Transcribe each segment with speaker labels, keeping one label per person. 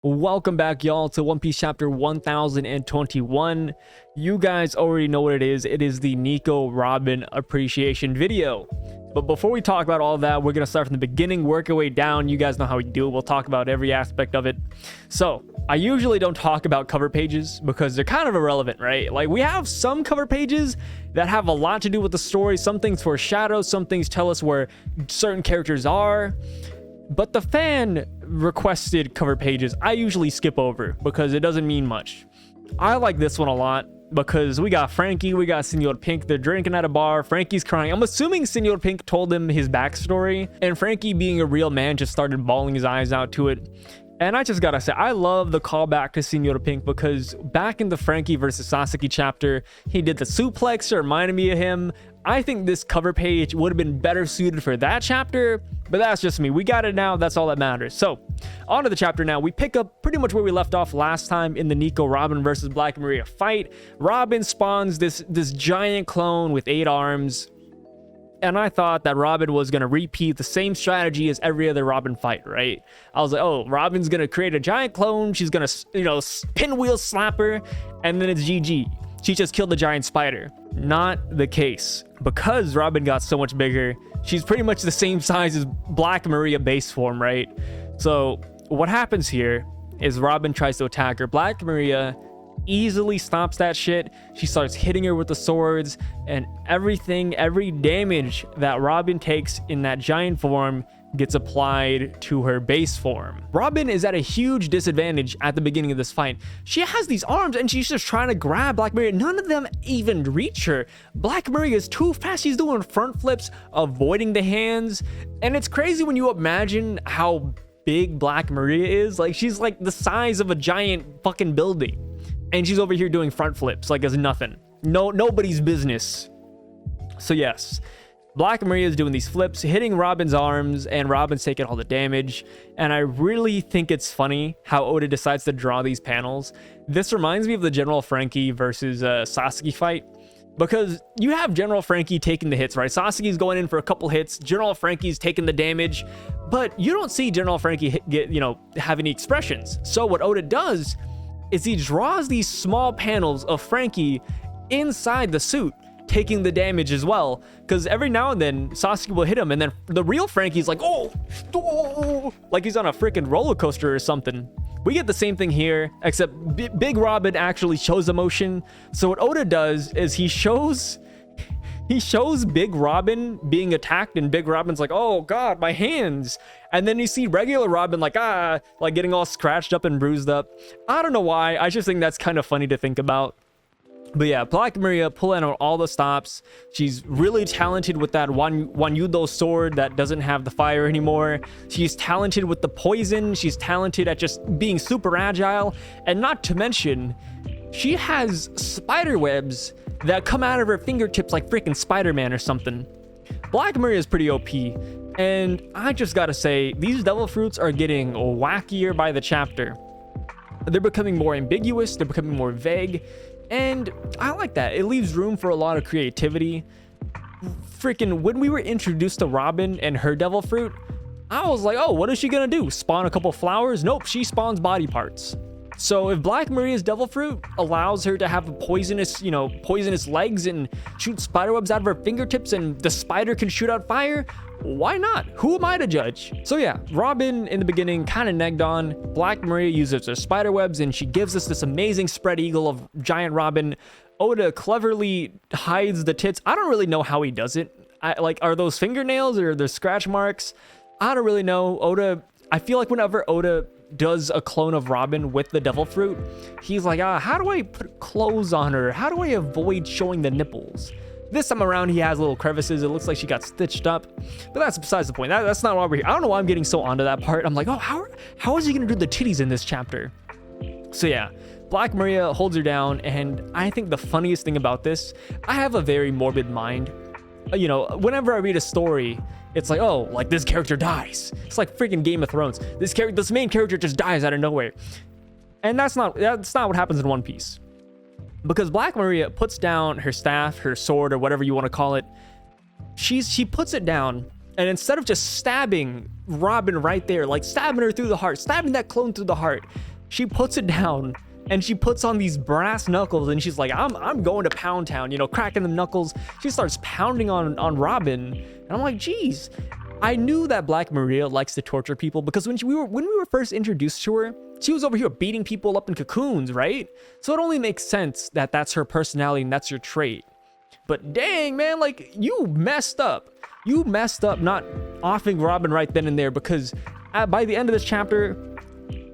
Speaker 1: Welcome back, y'all, to One Piece chapter 1021. You guys already know what it is. It is the Nico Robin appreciation video. But before we talk about all that, we're going to start from the beginning, work our way down. You guys know how we do it. We'll talk about every aspect of it. So, I usually don't talk about cover pages because they're kind of irrelevant, right? Like, we have some cover pages that have a lot to do with the story. Some things foreshadow, some things tell us where certain characters are. But the fan requested cover pages I usually skip over because it doesn't mean much. I like this one a lot because we got Frankie, we got Senor Pink. They're drinking at a bar. Frankie's crying. I'm assuming Senor Pink told him his backstory, and Frankie, being a real man, just started bawling his eyes out to it. And I just gotta say, I love the callback to Senor Pink because back in the Frankie versus Sasuke chapter, he did the suplex. It reminded me of him. I think this cover page would have been better suited for that chapter, but that's just me. We got it now. That's all that matters. So, on to the chapter now. We pick up pretty much where we left off last time in the Nico Robin versus Black Maria fight. Robin spawns this giant clone with 8 arms. And I thought that Robin was going to repeat the same strategy as every other Robin fight, right? I was like, oh, Robin's going to create a giant clone. She's going to, pinwheel slap her, and then it's GG. She just killed the giant spider. Not the case. Because Robin got so much bigger, she's pretty much the same size as Black Maria base form, right? So what happens here is Robin tries to attack her. Black Maria easily stops that shit. She starts hitting her with the swords, and every damage that Robin takes in that giant form gets applied to her base form. Robin is at a huge disadvantage at the beginning of this fight. She has these arms and she's just trying to grab Black Maria. None of them even reach her. Black Maria is too fast. She's doing front flips, avoiding the hands. And it's crazy when you imagine how big Black Maria is. Like, she's like the size of a giant fucking building. And she's over here doing front flips like it's nothing. Nobody's business. So yes, Black Maria is doing these flips, hitting Robin's arms, and Robin's taking all the damage. And I really think it's funny how Oda decides to draw these panels. This reminds me of the General Frankie versus Sasuke fight. Because you have General Frankie taking the hits, right? Sasuke's going in for a couple hits. General Frankie's taking the damage. But you don't see General Frankie have any expressions. So what Oda does is he draws these small panels of Frankie inside the suit, taking the damage as well, because every now and then Sasuke will hit him, and then the real Frankie's like, oh, like he's on a freaking roller coaster or something. We get the same thing here, except Big Robin actually shows emotion. So what Oda does is he shows Big Robin being attacked, and Big Robin's like, oh god, my hands. And then you see regular Robin like getting all scratched up and bruised up. I don't know why. I just think that's kind of funny to think about. But yeah, Black Maria pulling out all the stops. She's really talented with that Wanyudo sword that doesn't have the fire anymore. She's talented with the poison. She's talented at just being super agile. And not to mention, she has spider webs that come out of her fingertips like freaking Spider-Man or something. Black Maria is pretty OP. And I just gotta say, these devil fruits are getting wackier by the chapter. They're becoming more ambiguous. They're becoming more vague. And I like that. It leaves room for a lot of creativity. Freaking, when we were introduced to Robin and her devil fruit, I was like, oh, what is she gonna do? Spawn a couple flowers? Nope, she spawns body parts. So if Black Maria's devil fruit allows her to have poisonous legs and shoot spiderwebs out of her fingertips, and the spider can shoot out fire, why not? Who am I to judge? So yeah, Robin in the beginning kind of negged on. Black Maria uses her spiderwebs, and she gives us this amazing spread eagle of giant Robin. Oda cleverly hides the tits. I don't really know how he does it. Are those fingernails or are there scratch marks? I don't really know. I feel like whenever Oda does a clone of Robin with the devil fruit, he's like, how do I put clothes on her? How do I avoid showing the nipples? This time around, he has little crevices. It looks like she got stitched up, but that's besides the point. That's not why we're here. I don't know why I'm getting so onto that part. I'm like, oh, how is he gonna do the titties in this chapter? So yeah, Black Maria holds her down, and I think the funniest thing about this, I have a very morbid mind. Whenever I read a story, it's like, oh, like this character dies. It's like freaking Game of Thrones. This main character just dies out of nowhere. And that's not what happens in One Piece. Because Black Maria puts down her staff, her sword, or whatever you want to call it. She puts it down, and instead of just stabbing Robin right there, like stabbing her through the heart, stabbing that clone through the heart, She puts it down and she puts on these brass knuckles and she's like, I'm going to Pound Town, you know, cracking the knuckles. She starts pounding on Robin. And I'm like, geez, I knew that Black Maria likes to torture people because when we were first introduced to her, she was over here beating people up in cocoons, right? So it only makes sense that that's her personality and that's your trait. But dang, man, like, you messed up. You messed up not offing Robin right then and there, because by the end of this chapter,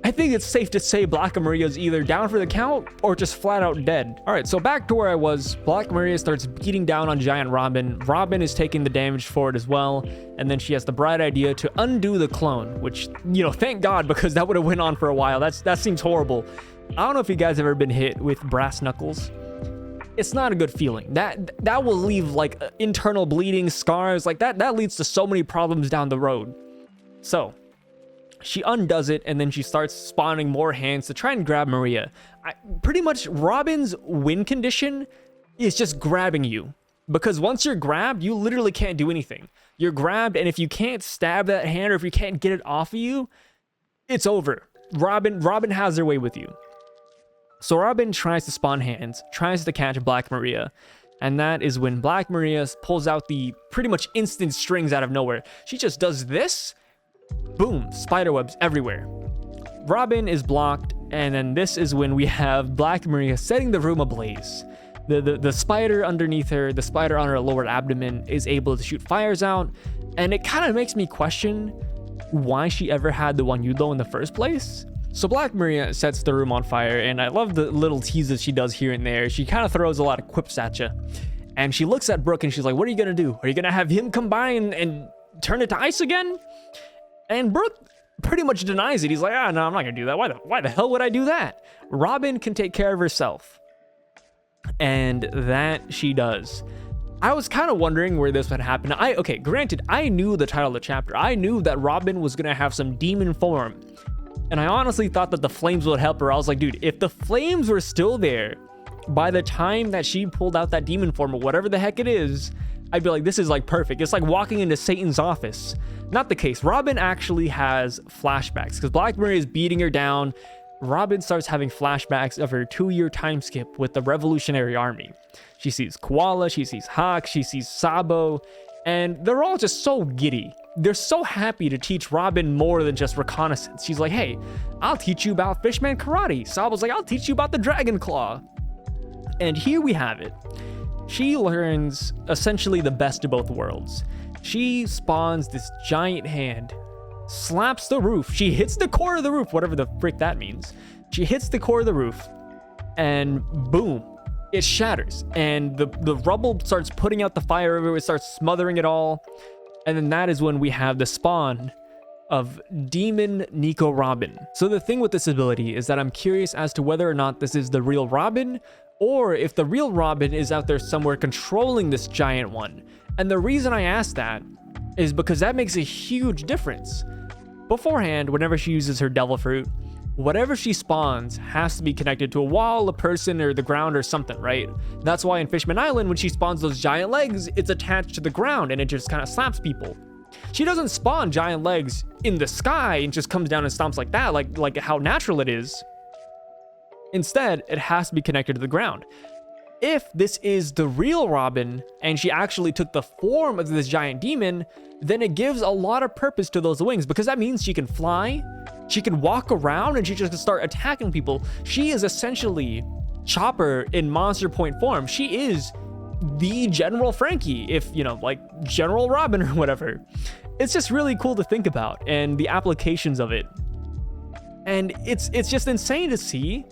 Speaker 1: I think it's safe to say Black Maria's either down for the count or just flat out dead. All right, so back to where I was. Black Maria starts beating down on Giant Robin. Robin is taking the damage for it as well. And then she has the bright idea to undo the clone, which, you know, thank God, because that would have went on for a while. That seems horrible. I don't know if you guys have ever been hit with brass knuckles. It's not a good feeling. That will leave like internal bleeding, scars, like that leads to so many problems down the road. So she undoes it, and then she starts spawning more hands to try and grab Maria. Pretty much Robin's win condition is just grabbing you, because once you're grabbed, you literally can't do anything. You're grabbed, and if you can't stab that hand or if you can't get it off of you, it's over. Robin has her way with you. So Robin tries to spawn hands, tries to catch Black Maria, and that is when Black Maria pulls out the pretty much instant strings out of nowhere. She just does this. Boom, spiderwebs everywhere. Robin is blocked, and then this is when we have Black Maria setting the room ablaze. The spider underneath her, the spider on her lower abdomen, is able to shoot fires out, and it kind of makes me question why she ever had the Wanyudo in the first place. So Black Maria sets the room on fire, and I love the little teases she does here and there. She kind of throws a lot of quips at you, and she looks at Brooke and she's like, what are you gonna do? Are you gonna have him come by and turn it to ice again? And Brooke pretty much denies it. He's like, no, I'm not gonna do that. Why the hell would I do that? Robin can take care of herself. And that she does. I was kind of wondering where this would happen. Okay, granted, I knew the title of the chapter. I knew that Robin was gonna have some demon form. And I honestly thought that the flames would help her. I was like, dude, if the flames were still there by the time that she pulled out that demon form or whatever the heck it is, I'd be like, this is like perfect. It's like walking into Satan's office. Not the case. Robin actually has flashbacks because Black Maria is beating her down. Robin starts having flashbacks of her 2-year time skip with the Revolutionary Army. She sees Koala, she sees Hawk, she sees Sabo, and they're all just so giddy. They're so happy to teach Robin more than just reconnaissance. She's like, hey, I'll teach you about Fishman Karate. Sabo's like, I'll teach you about the Dragon Claw. And here we have it. She learns essentially the best of both worlds. She spawns this giant hand, slaps the roof. She hits the core of the roof, whatever the frick that means. She hits the core of the roof, and boom, it shatters. And the rubble starts putting out the fire everywhere. It starts smothering it all. And then that is when we have the spawn of Demon Nico Robin. So the thing with this ability is that I'm curious as to whether or not this is the real Robin, or if the real Robin is out there somewhere controlling this giant one. And the reason I ask that is because that makes a huge difference. Beforehand, whenever she uses her devil fruit, whatever she spawns has to be connected to a wall, a person, or the ground or something, right? That's why in Fishman Island, when she spawns those giant legs, it's attached to the ground and it just kind of slaps people. She doesn't spawn giant legs in the sky and just comes down and stomps like that, like how natural it is. Instead, it has to be connected to the ground. If this is the real Robin and she actually took the form of this giant demon, then it gives a lot of purpose to those wings, because that means she can fly, she can walk around, and she just can start attacking people. She is essentially Chopper in Monster Point form. She is the General Frankie, if, you know, like General Robin or whatever. It's just really cool to think about, and the applications of it. And it's just insane to see,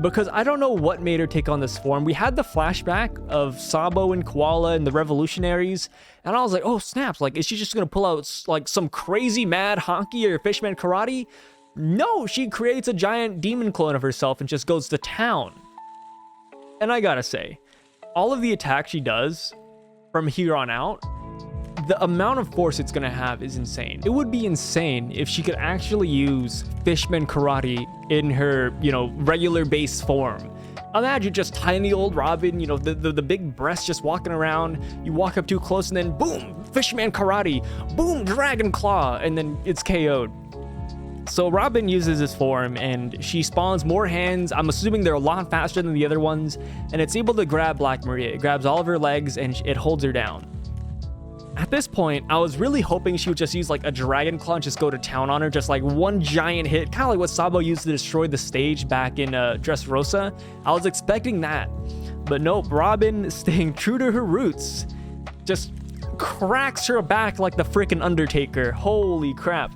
Speaker 1: because I don't know what made her take on this form. We had the flashback of Sabo and Koala and the Revolutionaries, and I was like, oh snaps, like, is she just gonna pull out like some crazy mad honky or Fishman Karate? No, she creates a giant demon clone of herself and just goes to town. And I gotta say, all of the attacks she does from here on out, the amount of force it's gonna have is insane. It would be insane if she could actually use Fishman Karate in her, you know, regular base form. Imagine just tiny old Robin, you know, the big breasts just walking around. You walk up too close and then boom, Fishman Karate, boom, Dragon Claw, and then it's KO'd. So Robin uses this form and she spawns more hands. I'm assuming they're a lot faster than the other ones, and it's able to grab Black Maria. It grabs all of her legs and it holds her down. At this point, I was really hoping she would just use like a dragon claw and just go to town on her, just like one giant hit, kind of like what Sabo used to destroy the stage back in Dressrosa. I was expecting that, but nope. Robin, staying true to her roots, just cracks her back like the freaking Undertaker. Holy crap.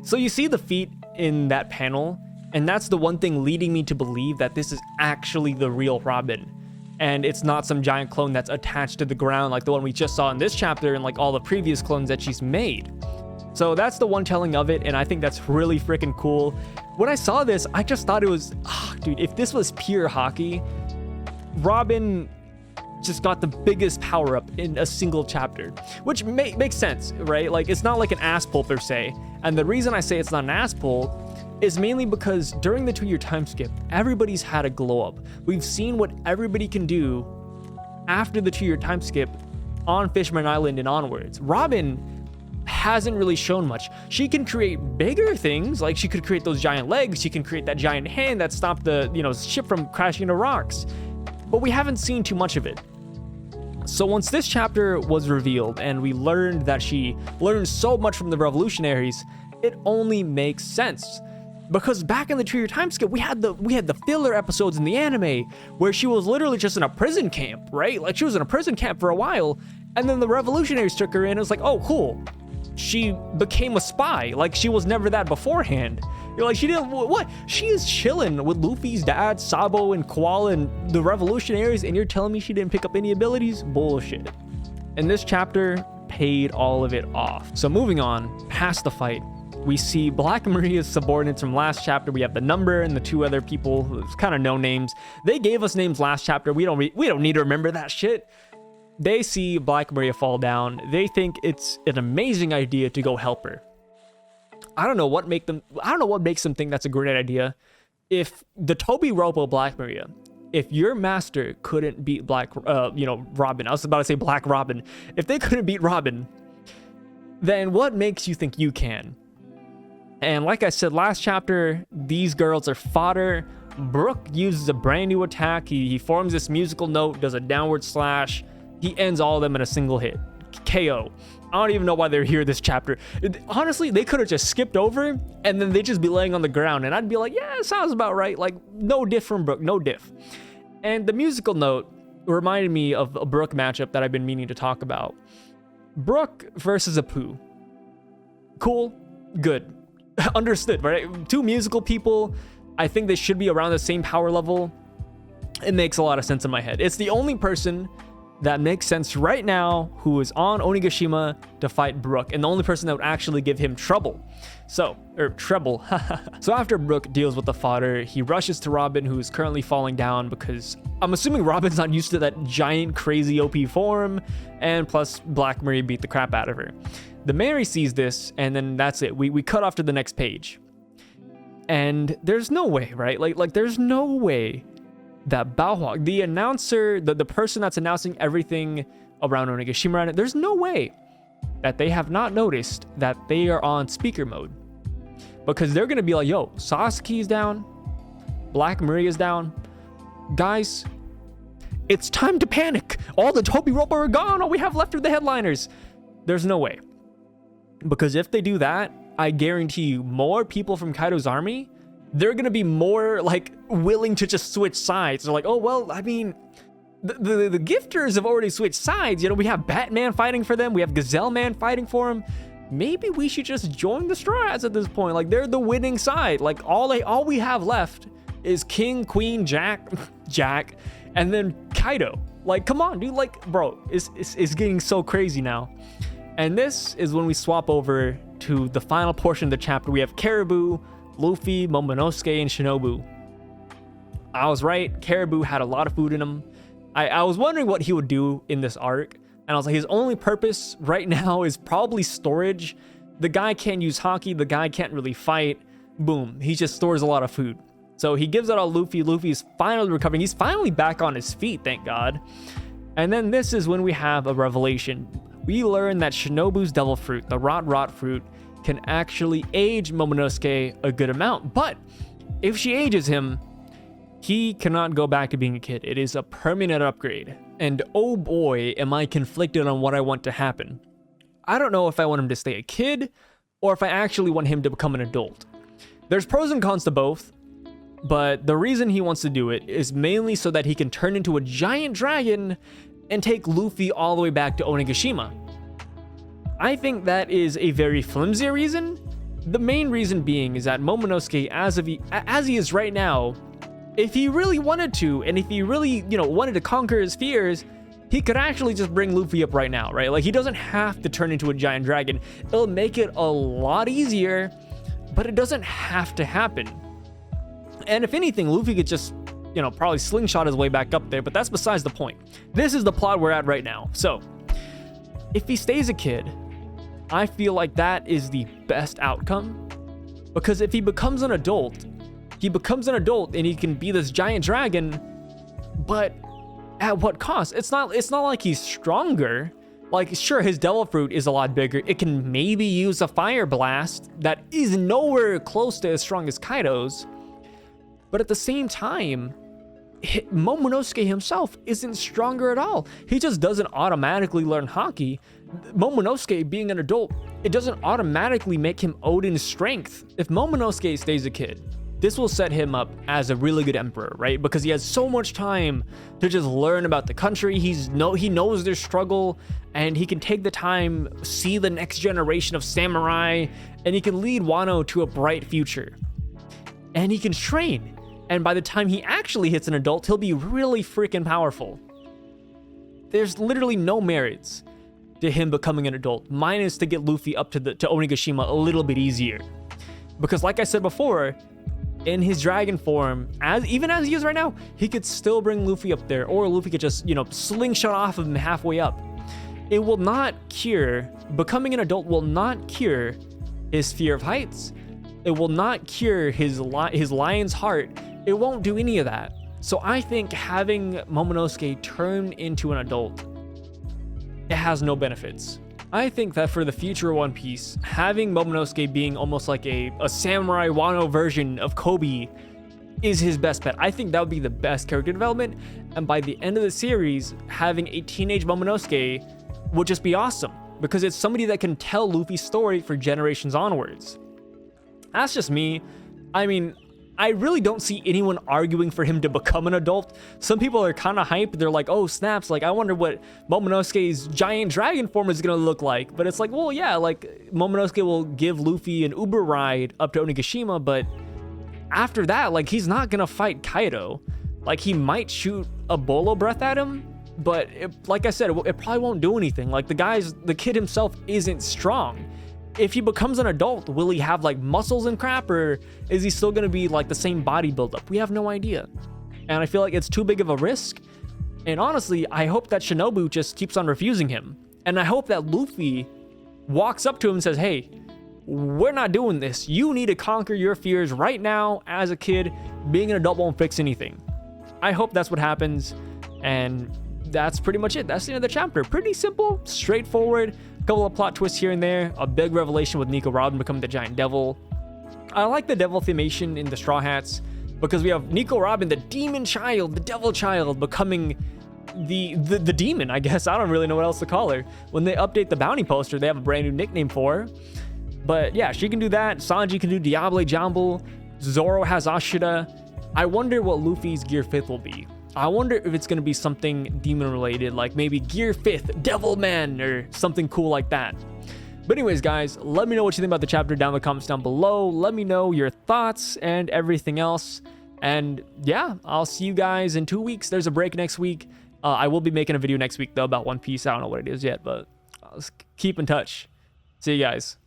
Speaker 1: So you see the feet in that panel, and that's the one thing leading me to believe that this is actually the real Robin, and it's not some giant clone that's attached to the ground like the one we just saw in this chapter and like all the previous clones that she's made. So that's the one telling of it, and I think that's really freaking cool. When I saw this, I just thought it was, dude, if this was pure hockey, Robin just got the biggest power up in a single chapter, which makes sense, right? Like, it's not like an ass pull per se. And the reason I say it's not an ass pull is mainly because during the 2-year time skip, everybody's had a glow up. We've seen what everybody can do after the 2-year time skip on Fishman Island and onwards. Robin hasn't really shown much. She can create bigger things, like she could create those giant legs, she can create that giant hand that stopped the, ship from crashing into rocks, but we haven't seen too much of it. So once this chapter was revealed and we learned that she learned so much from the revolutionaries, it only makes sense. Because back in the 2-year time skip, we had the filler episodes in the anime where she was literally just in a prison camp, right? Like, she was in a prison camp for a while, and then the revolutionaries took her in. It was like, oh, cool. She became a spy. Like, she was never that beforehand. You're like, she didn't, what? She is chilling with Luffy's dad, Sabo, and Koala, and the revolutionaries, and you're telling me she didn't pick up any abilities? Bullshit. And this chapter paid all of it off. So moving on, past the fight, we see Black Maria's subordinates from last chapter. We have the Number and the 2 other people who's kind of no names. They gave us names last chapter. We don't need to remember that shit. They see Black Maria fall down. They think it's an amazing idea to go help her. I don't know what makes them think that's a great idea. If the Toby Robo Black Maria, if your master couldn't beat Robin, I was about to say Black Robin. If they couldn't beat Robin, then what makes you think you can? And like I said last chapter, these girls are fodder. Brook uses a brand new attack. He forms this musical note, does a downward slash. He ends all of them in a single hit. KO. I don't even know why they're here this chapter. Honestly, they could have just skipped over and then they'd just be laying on the ground and I'd be like, yeah, it sounds about right. Like, no diff from Brook, no diff. And the musical note reminded me of a Brook matchup that I've been meaning to talk about. Brook versus Apu. Cool, good. Understood, right? 2 musical people. I think they should be around the same power level. It makes a lot of sense in my head. It's the only person that makes sense right now who is on Onigashima to fight Brook, and the only person that would actually give him trouble. So after Brook deals with the fodder, he rushes to Robin, who is currently falling down because I'm assuming Robin's not used to that giant crazy OP form, and plus Black Maria beat the crap out of her. The Mary sees this, and then that's it. We cut off to the next page. And there's no way, right? Like there's no way that Baohua, the announcer, the person that's announcing everything around Onigashima right now, there's no way that they have not noticed that they are on speaker mode. Because they're going to be like, yo, Sasuke's down, Black Maria's down. Guys, it's time to panic. All the Toby Robo are gone. All we have left are the headliners. There's no way. Because if they do that, I guarantee you more people from Kaido's army, they're going to be more like willing to just switch sides. They're like, oh, well, I mean, the gifters have already switched sides. We have Batman fighting for them. We have Gazelle Man fighting for him. Maybe we should just join the Straw Hats at this point. Like, they're the winning side. Like, all we have left is King, Queen, Jack, and then Kaido. Like, come on, dude. Like, bro, it's getting so crazy now. And this is when we swap over to the final portion of the chapter. We have Caribou, Luffy, Momonosuke, and Shinobu. I was right. Caribou had a lot of food in him. I was wondering what he would do in this arc. And I was like, his only purpose right now is probably storage. The guy can't use haki. The guy can't really fight. Boom. He just stores a lot of food. So he gives it all Luffy. Luffy's finally recovering. He's finally back on his feet, thank God. And then this is when we have a revelation. We learn that Shinobu's devil fruit, the rot fruit, can actually age Momonosuke a good amount. But if she ages him, he cannot go back to being a kid. It is a permanent upgrade. And oh boy, am I conflicted on what I want to happen. I don't know if I want him to stay a kid or if I actually want him to become an adult. There's pros and cons to both, but the reason he wants to do it is mainly so that he can turn into a giant dragon and take Luffy all the way back to Onigashima. I think that is a very flimsy reason. The main reason being is that Momonosuke, as he is right now, if he really wanted to, and if he really, wanted to conquer his fears, he could actually just bring Luffy up right now, right? Like, he doesn't have to turn into a giant dragon. It'll make it a lot easier, but it doesn't have to happen. And if anything, Luffy could just, probably slingshot his way back up there, but that's besides the point. This is the plot we're at right now. So, if he stays a kid, I feel like that is the best outcome. Because if he becomes an adult, and he can be this giant dragon, but at what cost? It's not like he's stronger. Like, sure, his devil fruit is a lot bigger. It can maybe use a fire blast that is nowhere close to as strong as Kaido's. But at the same time, Momonosuke himself isn't stronger at all. He just doesn't automatically learn Haki. Momonosuke being an adult, it doesn't automatically make him Odin's strength. If Momonosuke stays a kid, this will set him up as a really good emperor, right? Because he has so much time to just learn about the country. He knows their struggle, and he can take the time, see the next generation of samurai, and he can lead Wano to a bright future. And he can train. And by the time he actually hits an adult, he'll be really freaking powerful. There's literally no merits to him becoming an adult, minus to get Luffy up to Onigashima a little bit easier. Because like I said before, in his dragon form, even as he is right now, he could still bring Luffy up there, or Luffy could just, slingshot off of him halfway up. It will not cure, becoming an adult will not cure his fear of heights. It will not cure his lion's heart. It won't do any of that. So I think having Momonosuke turn into an adult, it has no benefits. I think that for the future of One Piece, having Momonosuke being almost like a samurai Wano version of Kobe is his best bet. I think that would be the best character development, and by the end of the series, having a teenage Momonosuke would just be awesome, because it's somebody that can tell Luffy's story for generations onwards. That's just me. I mean, I really don't see anyone arguing for him to become an adult. Some people are kind of hyped. They're like, oh, snaps. Like, I wonder what Momonosuke's giant dragon form is going to look like. But it's like, well, yeah, like, Momonosuke will give Luffy an Uber ride up to Onigashima. But after that, like, he's not going to fight Kaido. Like, he might shoot a bolo breath at him. But like I said, it probably won't do anything. Like, the kid himself isn't strong. If he becomes an adult, will he have like muscles and crap, or is he still going to be like the same body buildup? We have no idea. And I feel like it's too big of a risk. And honestly, I hope that Shinobu just keeps on refusing him. And I hope that Luffy walks up to him and says, hey, we're not doing this. You need to conquer your fears right now as a kid. Being an adult won't fix anything. I hope that's what happens. And that's pretty much it. That's the end of the chapter. Pretty simple, straightforward. Couple of plot twists here and there, a big revelation with Nico Robin becoming the giant devil. I like the devil themation in the Straw Hats because we have Nico Robin, the demon child, the devil child, becoming the demon, I guess. I don't really know what else to call her. When they update the bounty poster, they have a brand new nickname for her. But yeah, she can do that. Sanji can do Diable Jambe. Zoro has Ashura. I wonder what Luffy's Gear 5th will be. I wonder if it's going to be something demon related, like maybe Gear 5th, Devil Man, or something cool like that. But anyways, guys, let me know what you think about the chapter down in the comments down below. Let me know your thoughts and everything else. And yeah, I'll see you guys in 2 weeks. There's a break next week. I will be making a video next week, though, about One Piece. I don't know what it is yet, but let's keep in touch. See you guys.